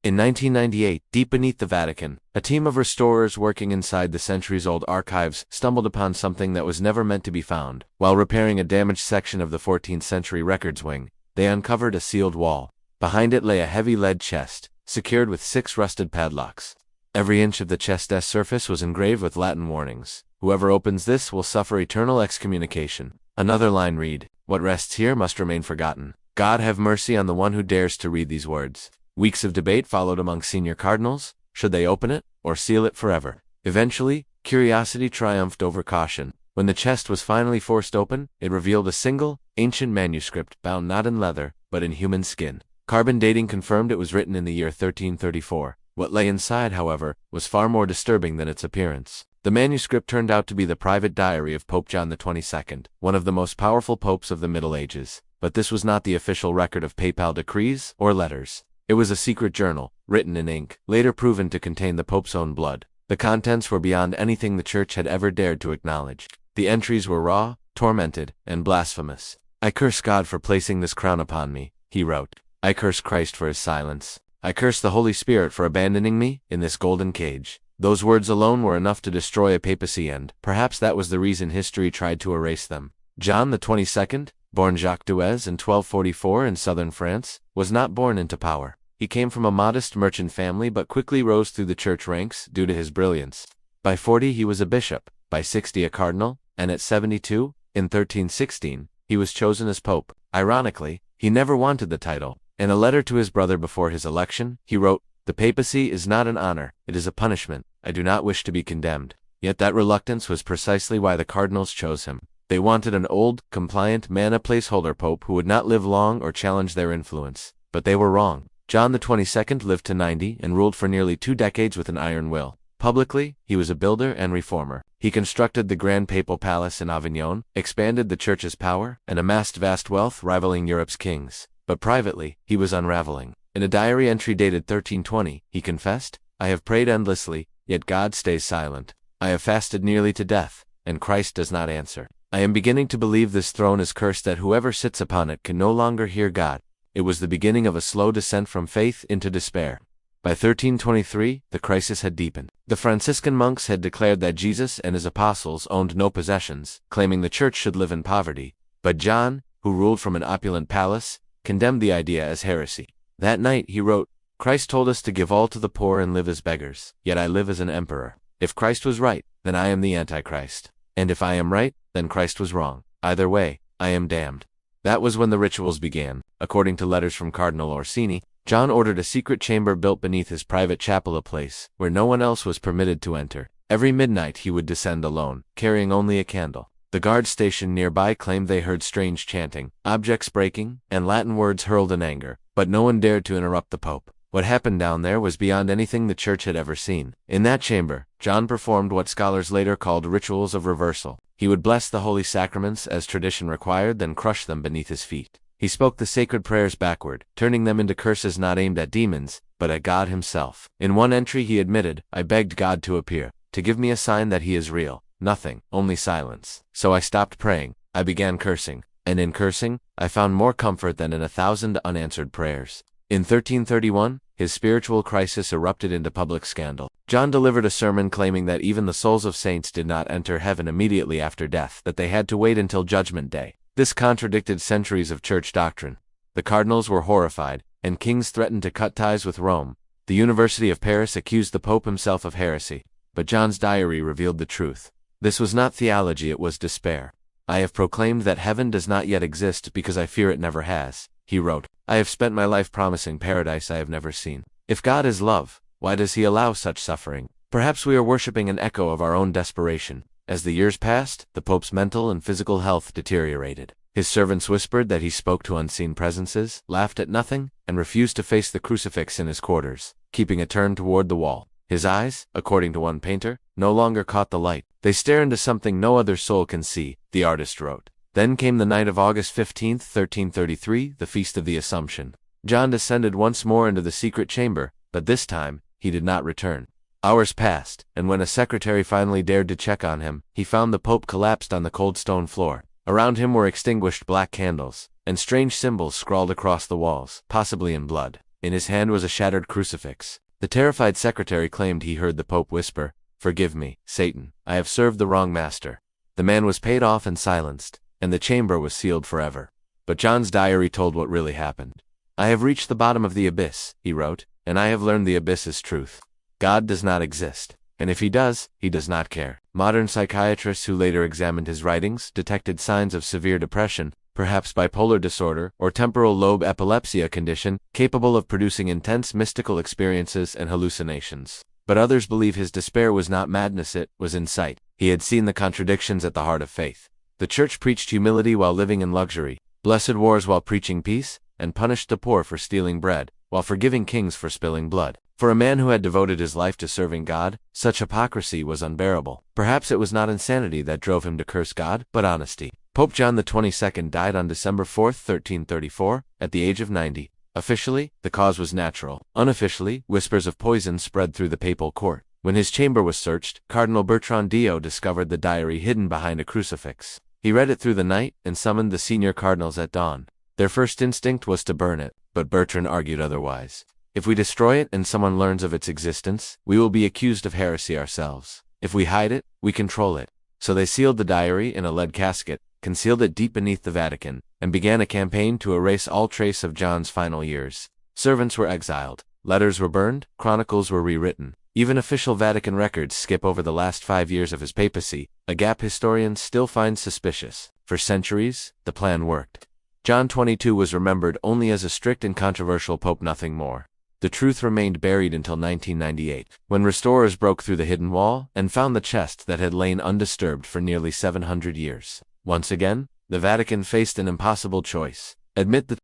In 1998, deep beneath the Vatican, a team of restorers working inside the centuries-old archives stumbled upon something that was never meant to be found. While repairing a damaged section of the 14th century records wing, they uncovered a sealed wall. Behind it lay a heavy lead chest, secured with 6 rusted padlocks. Every inch of the chest's surface was engraved with Latin warnings. Whoever opens this will suffer eternal excommunication. Another line read, "What rests here must remain forgotten. God have mercy on the one who dares to read these words." Weeks of debate followed among senior cardinals. Should they open it, or seal it forever? Eventually, curiosity triumphed over caution. When the chest was finally forced open, it revealed a single, ancient manuscript bound not in leather, but in human skin. Carbon dating confirmed it was written in the year 1334. What lay inside, however, was far more disturbing than its appearance. The manuscript turned out to be the private diary of Pope John XXII, one of the most powerful popes of the Middle Ages. But this was not the official record of papal decrees or letters. It was a secret journal, written in ink, later proven to contain the Pope's own blood. The contents were beyond anything the Church had ever dared to acknowledge. The entries were raw, tormented, and blasphemous. "I curse God for placing this crown upon me," he wrote. "I curse Christ for his silence. I curse the Holy Spirit for abandoning me in this golden cage." Those words alone were enough to destroy a papacy, and perhaps that was the reason history tried to erase them. John XXII, born Jacques Duez in 1244 in southern France, was not born into power. He came from a modest merchant family but quickly rose through the church ranks due to his brilliance. By 40 he was a bishop, by 60 a cardinal, and at 72, in 1316, he was chosen as pope. Ironically, he never wanted the title. In a letter to his brother before his election, he wrote, "The papacy is not an honor, it is a punishment. I do not wish to be condemned." Yet that reluctance was precisely why the cardinals chose him. They wanted an old, compliant man, a placeholder pope who would not live long or challenge their influence. But they were wrong. John XXII lived to 90 and ruled for nearly 2 decades with an iron will. Publicly, he was a builder and reformer. He constructed the Grand Papal Palace in Avignon, expanded the Church's power, and amassed vast wealth rivaling Europe's kings. But privately, he was unraveling. In a diary entry dated 1320, he confessed, "I have prayed endlessly, yet God stays silent. I have fasted nearly to death, and Christ does not answer. I am beginning to believe this throne is cursed, that whoever sits upon it can no longer hear God." It was the beginning of a slow descent from faith into despair. By 1323, the crisis had deepened. The Franciscan monks had declared that Jesus and his apostles owned no possessions, claiming the Church should live in poverty. But John, who ruled from an opulent palace, condemned the idea as heresy. That night, he wrote, "Christ told us to give all to the poor and live as beggars, yet I live as an emperor. If Christ was right, then I am the Antichrist. And if I am right, then Christ was wrong. Either way, I am damned." That was when the rituals began. According to letters from Cardinal Orsini, John ordered a secret chamber built beneath his private chapel, a place where no one else was permitted to enter. Every midnight he would descend alone, carrying only a candle. The guard stationed nearby claimed they heard strange chanting, objects breaking, and Latin words hurled in anger, but no one dared to interrupt the Pope. What happened down there was beyond anything the Church had ever seen. In that chamber, John performed what scholars later called rituals of reversal. He would bless the holy sacraments as tradition required, then crush them beneath his feet. He spoke the sacred prayers backward, turning them into curses not aimed at demons, but at God himself. In one entry he admitted, "I begged God to appear, to give me a sign that he is real. Nothing, only silence. So I stopped praying. I began cursing. And in cursing, I found more comfort than in 1,000 unanswered prayers." In 1331, his spiritual crisis erupted into public scandal. John delivered a sermon claiming that even the souls of saints did not enter heaven immediately after death, that they had to wait until Judgment Day. This contradicted centuries of church doctrine. The cardinals were horrified, and kings threatened to cut ties with Rome. The University of Paris accused the Pope himself of heresy. But John's diary revealed the truth. This was not theology, it was despair. "I have proclaimed that heaven does not yet exist because I fear it never has," he wrote. "I have spent my life promising paradise I have never seen. If God is love, why does he allow such suffering? Perhaps we are worshipping an echo of our own desperation." As the years passed, the Pope's mental and physical health deteriorated. His servants whispered that he spoke to unseen presences, laughed at nothing, and refused to face the crucifix in his quarters, keeping it turned toward the wall. His eyes, according to one painter, no longer caught the light. "They stare into something no other soul can see," the artist wrote. Then came the night of August 15, 1333, the Feast of the Assumption. John descended once more into the secret chamber, but this time, he did not return. Hours passed, and when a secretary finally dared to check on him, he found the Pope collapsed on the cold stone floor. Around him were extinguished black candles, and strange symbols scrawled across the walls, possibly in blood. In his hand was a shattered crucifix. The terrified secretary claimed he heard the Pope whisper, "Forgive me, Satan, I have served the wrong master." The man was paid off and silenced, and the chamber was sealed forever. But John's diary told what really happened. "I have reached the bottom of the abyss," he wrote, "and I have learned the abyss is truth. God does not exist, and if he does not care." Modern psychiatrists who later examined his writings detected signs of severe depression, perhaps bipolar disorder or temporal lobe epilepsy, a condition capable of producing intense mystical experiences and hallucinations. But others believe his despair was not madness, it was insight. He had seen the contradictions at the heart of faith. The Church preached humility while living in luxury, blessed wars while preaching peace, and punished the poor for stealing bread, while forgiving kings for spilling blood. For a man who had devoted his life to serving God, such hypocrisy was unbearable. Perhaps it was not insanity that drove him to curse God, but honesty. Pope John XXII died on December 4, 1334, at the age of 90. Officially, the cause was natural. Unofficially, whispers of poison spread through the papal court. When his chamber was searched, Cardinal Bertrand Dio discovered the diary hidden behind a crucifix. He read it through the night and summoned the senior cardinals at dawn. Their first instinct was to burn it, but Bertrand argued otherwise. If we destroy it and someone learns of its existence, we will be accused of heresy ourselves. If we hide it, we control it. So they sealed the diary in a lead casket, concealed it deep beneath the Vatican, and began a campaign to erase all trace of John's final years. Servants were exiled, letters were burned, chronicles were rewritten. Even official Vatican records skip over the last 5 years of his papacy, a gap historians still find suspicious. For centuries, the plan worked. John XXII was remembered only as a strict and controversial pope, nothing more. The truth remained buried until 1998, when restorers broke through the hidden wall and found the chest that had lain undisturbed for nearly 700 years. Once again, the Vatican faced an impossible choice: admit the